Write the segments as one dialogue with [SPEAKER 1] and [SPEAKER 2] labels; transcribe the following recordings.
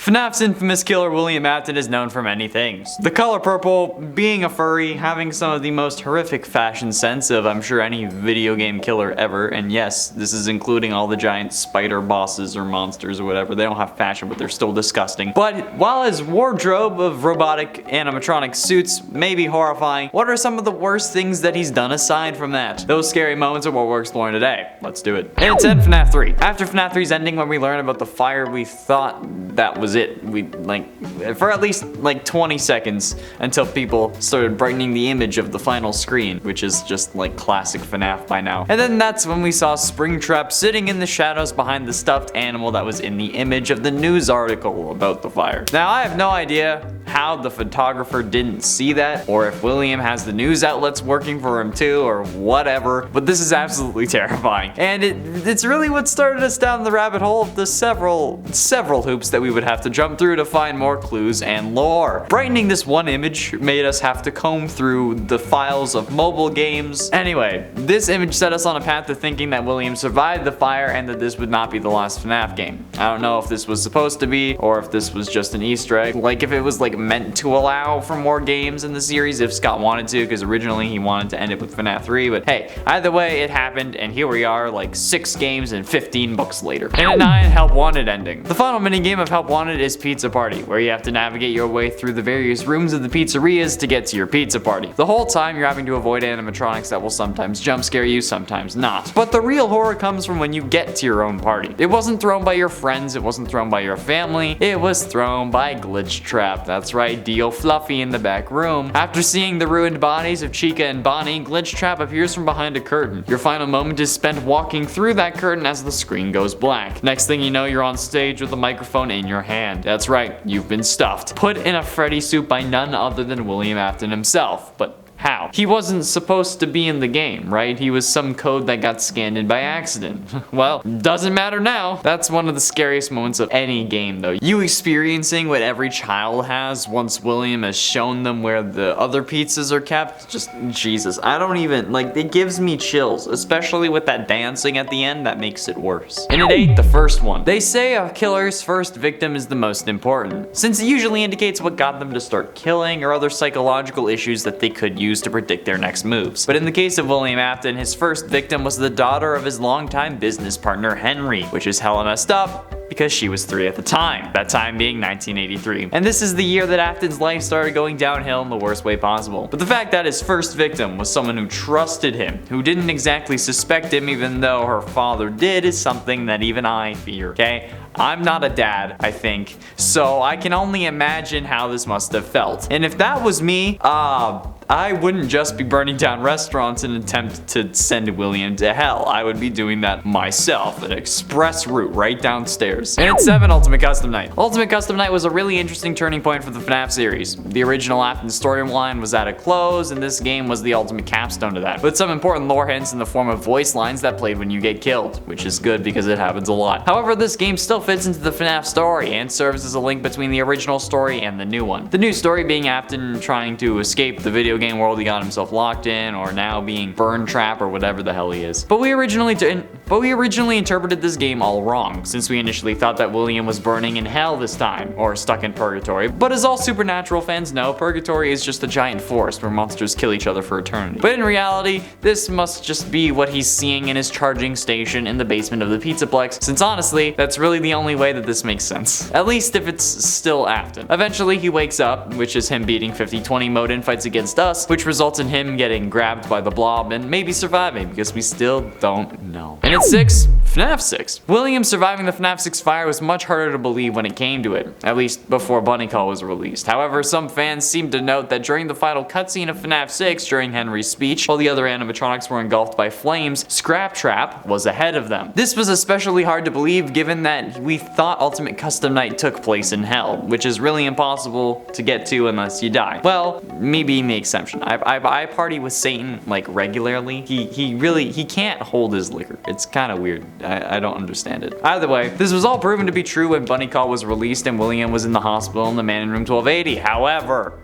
[SPEAKER 1] FNAF's infamous killer William Afton is known for many things. The color purple, being a furry, having some of the most horrific fashion sense of I'm sure any video game killer ever, and yes, this is including all the giant spider bosses or monsters or whatever. They don't have fashion, but they're still disgusting. But while his wardrobe of robotic animatronic suits may be horrifying, what are some of the worst things that he's done aside from that? Those scary moments are what we're exploring today. Let's do it. And it's in FNAF 3. After FNAF 3's ending, when we learn about the fire, we thought that was it. We, for at least 20 seconds until people started brightening the image of the final screen, which is just like classic FNAF by now. And then that's when we saw Springtrap sitting in the shadows behind the stuffed animal that was in the image of the news article about the fire. Now, I have no idea how the photographer didn't see that, or if William has the news outlets working for him too, or whatever, but this is absolutely terrifying. And it's really what started us down the rabbit hole of the several hoops that we would have to jump through to find more clues and lore. Brightening this one image made us have to comb through the files of mobile games. Anyway, this image set us on a path to thinking that William survived the fire and that this would not be the last FNAF game. I don't know if this was supposed to be, or if this was just an Easter egg, like if it was meant to allow for more games in the series if Scott wanted to, because originally he wanted to end it with FNAF 3, but hey, either way it happened, and here we are 6 games and 15 books later. And at 9, Help Wanted ending. The final minigame of Help Wanted is Pizza Party, where you have to navigate your way through the various rooms of the pizzerias to get to your pizza party. The whole time you're having to avoid animatronics that will sometimes jump scare you, sometimes not. But the real horror comes from when you get to your own party. It wasn't thrown by your friends, it wasn't thrown by your family, it was thrown by Glitchtrap. That's right, Dio Fluffy in the back room. After seeing the ruined bodies of Chica and Bonnie, Glitchtrap appears from behind a curtain. Your final moment is spent walking through that curtain as the screen goes black. Next thing you know, you're on stage with a microphone in your hand. That's right, you've been stuffed. Put in a Freddy suit by none other than William Afton himself. But how? He wasn't supposed to be in the game, right? He was some code that got scanned in by accident. Well, doesn't matter now. That's one of the scariest moments of any game though. You experiencing what every child has once William has shown them where the other pizzas are kept. Just, Jesus, I don't even, it gives me chills, especially with that dancing at the end that makes it worse. And at 8, the first one. They say a killer's first victim is the most important, since it usually indicates what got them to start killing or other psychological issues that they could use to predict their next moves. But in the case of William Afton, his first victim was the daughter of his longtime business partner Henry, which is hella messed up because she was 3 at the time, that time being 1983. And this is the year that Afton's life started going downhill in the worst way possible. But the fact that his first victim was someone who trusted him, who didn't exactly suspect him even though her father did, is something that even I fear, okay? I'm not a dad, I think, so I can only imagine how this must have felt. And if that was me, I wouldn't just be burning down restaurants in an attempt to send William to hell. I would be doing that myself, an express route right downstairs. And at 7, Ultimate Custom Night. Ultimate Custom Night was a really interesting turning point for the FNAF series. The original Afton storyline was at a close, and this game was the ultimate capstone to that, with some important lore hints in the form of voice lines that played when you get killed, which is good because it happens a lot. However, this game still fits into the FNAF story and serves as a link between the original story and the new one. The new story being Afton trying to escape the video game world he got himself locked in, or now being Burntrap or whatever the hell he is. But we originally interpreted this game all wrong, since we initially thought that William was burning in hell this time, or stuck in purgatory. But as all Supernatural fans know, purgatory is just a giant forest where monsters kill each other for eternity. But in reality, this must just be what he's seeing in his charging station in the basement of the Pizzaplex, since honestly, that's really the only way that this makes sense. At least if it's still Afton. Eventually he wakes up, which is him beating 50-20 mode in fights against us, which results in him getting grabbed by the blob and maybe surviving, because we still don't know. And at 6, FNAF 6. William surviving the FNAF 6 fire was much harder to believe when it came to it, at least before Bunny Call was released. However, some fans seem to note that during the final cutscene of FNAF 6, during Henry's speech, while the other animatronics were engulfed by flames, Springtrap was ahead of them. This was especially hard to believe given that we thought Ultimate Custom Night took place in hell, which is really impossible to get to unless you die. Well, me being the exception. I party with Satan regularly. He can't hold his liquor. It's kind of weird. I don't understand it. Either way, this was all proven to be true when Bunny Call was released and William was in the hospital in the man in room 1280. However,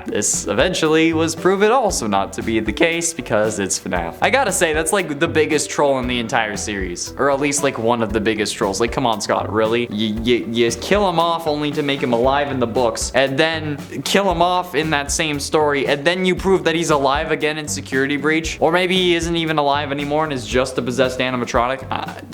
[SPEAKER 1] this eventually was proven also not to be the case because it's FNaF. I gotta say, that's like the biggest troll in the entire series. Or at least like one of the biggest trolls. Like, come on, Scott, really? You kill him off only to make him alive in the books, and then kill him off in that same story, and then you prove that he's alive again in Security Breach? Or maybe he isn't even alive anymore and is just a possessed animatronic?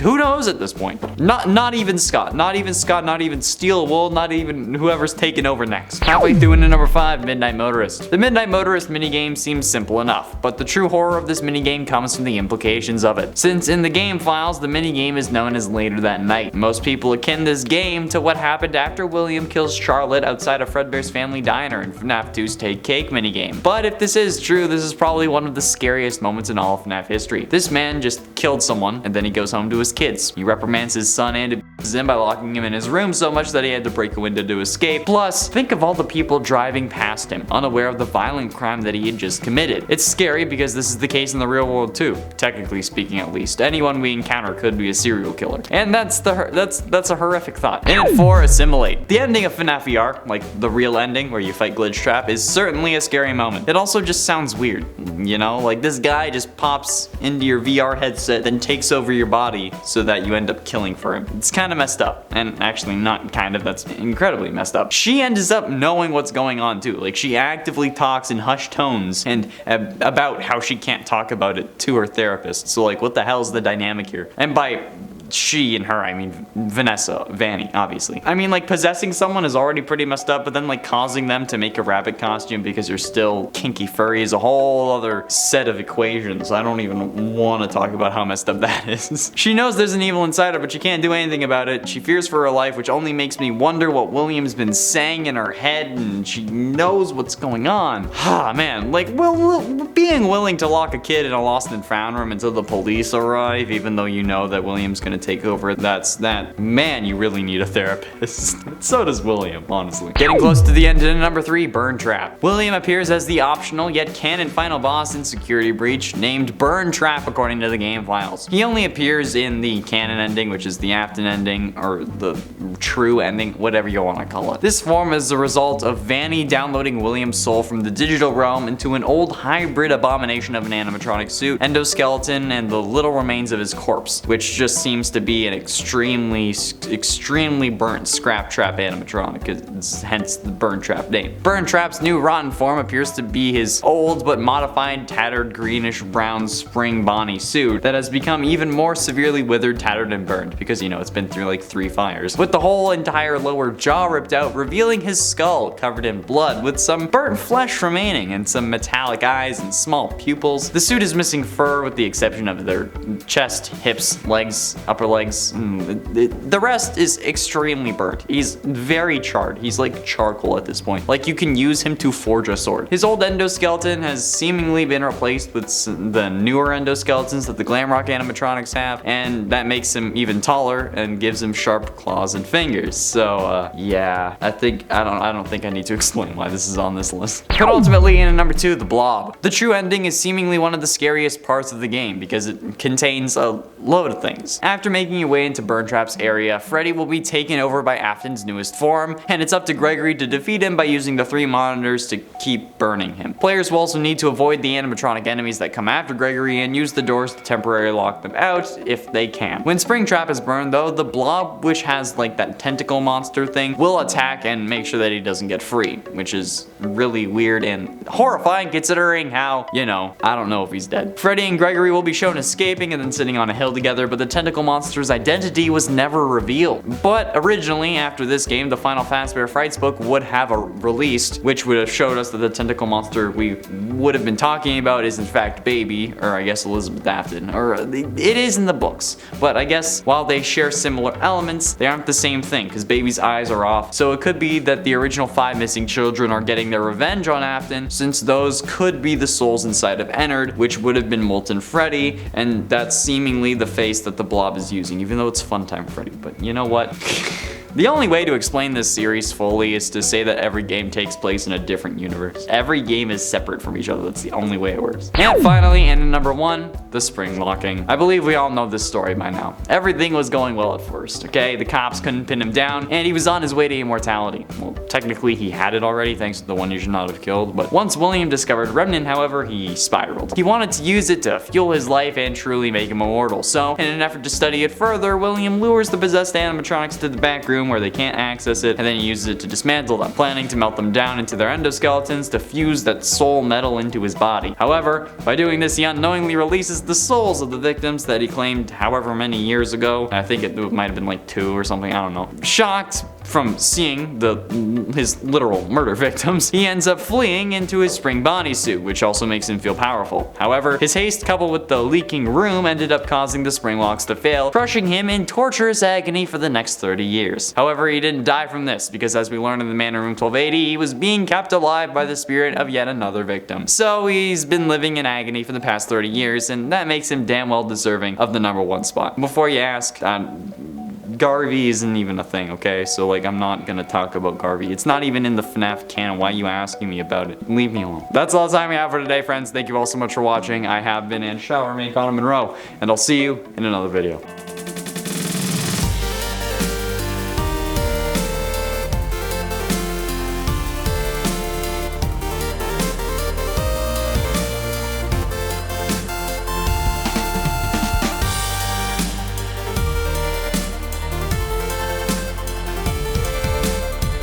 [SPEAKER 1] Who knows at this point? Not even Scott, not even Steel Wool, not even whoever's taking over next. Halfway through into number 5, Midnight Motorist. The Midnight Motorist minigame seems simple enough, but the true horror of this minigame comes from the implications of it. Since in the game files, the minigame is known as Later That Night. Most people akin this game to what happened after William kills Charlotte outside of Fredbear's Family Diner in FNAF 2's Take Cake minigame. But if this is true, this is probably one of the scariest moments in all of FNAF history. This man just killed someone, and then he goes home to his kids. He reprimands his son and abuses him by locking him in his room so much that he had to break a window to escape. Plus, think of all the people driving past him, unaware of the violent crime that he had just committed. It's scary because this is the case in the real world too. Technically speaking, at least. Anyone we encounter could be a serial killer. And that's a horrific thought. In it 4, Assimilate. The ending of FNAF VR, like the real ending where you fight Glitchtrap, is certainly a scary moment. It also just sounds weird, you know? Like this guy just pops into your VR headset, then takes over your body so that you end up killing for him. It's kind of messed up. And actually not kind of, that's incredibly messed up. She ends up knowing what's going on too. Like she actively talks in hushed tones and about how she can't talk about it to her therapist. So like what the hell's the dynamic here? And by she and her, I mean Vanny, obviously. I mean, like, possessing someone is already pretty messed up, but then like causing them to make a rabbit costume because you're still kinky furry is a whole other set of equations. I don't even want to talk about how messed up that is. She knows there's an evil inside her, but she can't do anything about it. She fears for her life, which only makes me wonder what William's been saying in her head, and she knows what's going on. Ah, man, like, being willing to lock a kid in a lost and found room until the police arrive, even though you know that William's gonna take over, that's that. Man, you really need a therapist. So does William, honestly. Getting close to the end in number 3, Burntrap. William appears as the optional yet canon final boss in Security Breach, named Burntrap according to the game files. He only appears in the canon ending, which is the Afton ending, or the true ending, whatever you want to call it. This form is the result of Vanny downloading William's soul from the digital realm into an old hybrid abomination of an animatronic suit, endoskeleton, and the little remains of his corpse, which just seems to be an extremely burnt scrap trap animatronic, hence the Burntrap name. Burntrap's new rotten form appears to be his old but modified, tattered greenish brown spring Bonnie suit that has become even more severely withered, tattered, and burned because, you know, it's been through like 3 fires, with the whole entire lower jaw ripped out, revealing his skull covered in blood with some burnt flesh remaining and some metallic eyes and small pupils. The suit is missing fur with the exception of their chest, hips, legs, upper legs. The rest is extremely burnt. He's very charred. He's like charcoal at this point. Like you can use him to forge a sword. His old endoskeleton has seemingly been replaced with the newer endoskeletons that the Glamrock animatronics have, and that makes him even taller and gives him sharp claws and fingers. So yeah, I don't think I need to explain why this is on this list. But ultimately, in number 2, the Blob. The true ending is seemingly one of the scariest parts of the game because it contains a load of things. After making your way into Burntrap's area, Freddy will be taken over by Afton's newest form, and it's up to Gregory to defeat him by using the 3 monitors to keep burning him. Players will also need to avoid the animatronic enemies that come after Gregory and use the doors to temporarily lock them out if they can. When Springtrap is burned though, the Blob, which has like that tentacle monster thing, will attack and make sure that he doesn't get free, which is really weird and horrifying considering how, you know, I don't know if he's dead. Freddy and Gregory will be shown escaping and then sitting on a hill together, but the tentacle monster's identity was never revealed. But originally, after this game, the final Fazbear Frights book would have released, which would have showed us that the tentacle monster we would have been talking about is in fact Baby, or I guess Elizabeth Afton, or it is in the books. But I guess while they share similar elements, they aren't the same thing, because Baby's eyes are off. So it could be that the original 5 missing children are getting their revenge on Afton, since those could be the souls inside of Ennard, which would have been Molten Freddy, and that's seemingly the face that the Blob is using, even though it's Funtime Freddy. But you know what? The only way to explain this series fully is to say that every game takes place in a different universe. Every game is separate from each other. That's the only way it works. And finally, and in number 1, the spring locking. I believe we all know this story by now. Everything was going well at first, okay? The cops couldn't pin him down, and he was on his way to immortality. Well, technically he had it already thanks to the one you should not have killed, but once William discovered Remnant, however, he spiraled. He wanted to use it to fuel his life and truly make him immortal, so in an effort to study it further, William lures the possessed animatronics to the back room where they can't access it, and then he uses it to dismantle them, planning to melt them down into their endoskeletons to fuse that soul metal into his body. However, by doing this, he unknowingly releases the souls of the victims that he claimed however many years ago. I think it might have been like 2 or something, I don't know. Shocked from seeing his literal murder victims, he ends up fleeing into his spring bodysuit, which also makes him feel powerful. However, his haste coupled with the leaking room ended up causing the spring locks to fail, crushing him in torturous agony for the next 30 years. However, he didn't die from this, because as we learned in the Man in Room 1280, he was being kept alive by the spirit of yet another victim. So he's been living in agony for the past 30 years, and that makes him damn well deserving of the number 1 spot. Before you ask, Garvey isn't even a thing, okay? So like, I'm not gonna talk about Garvey. It's not even in the FNaF canon. Why are you asking me about it? Leave me alone. That's all the time we have for today, friends. Thank you all so much for watching. I have been Connor Monroe, and I'll see you in another video.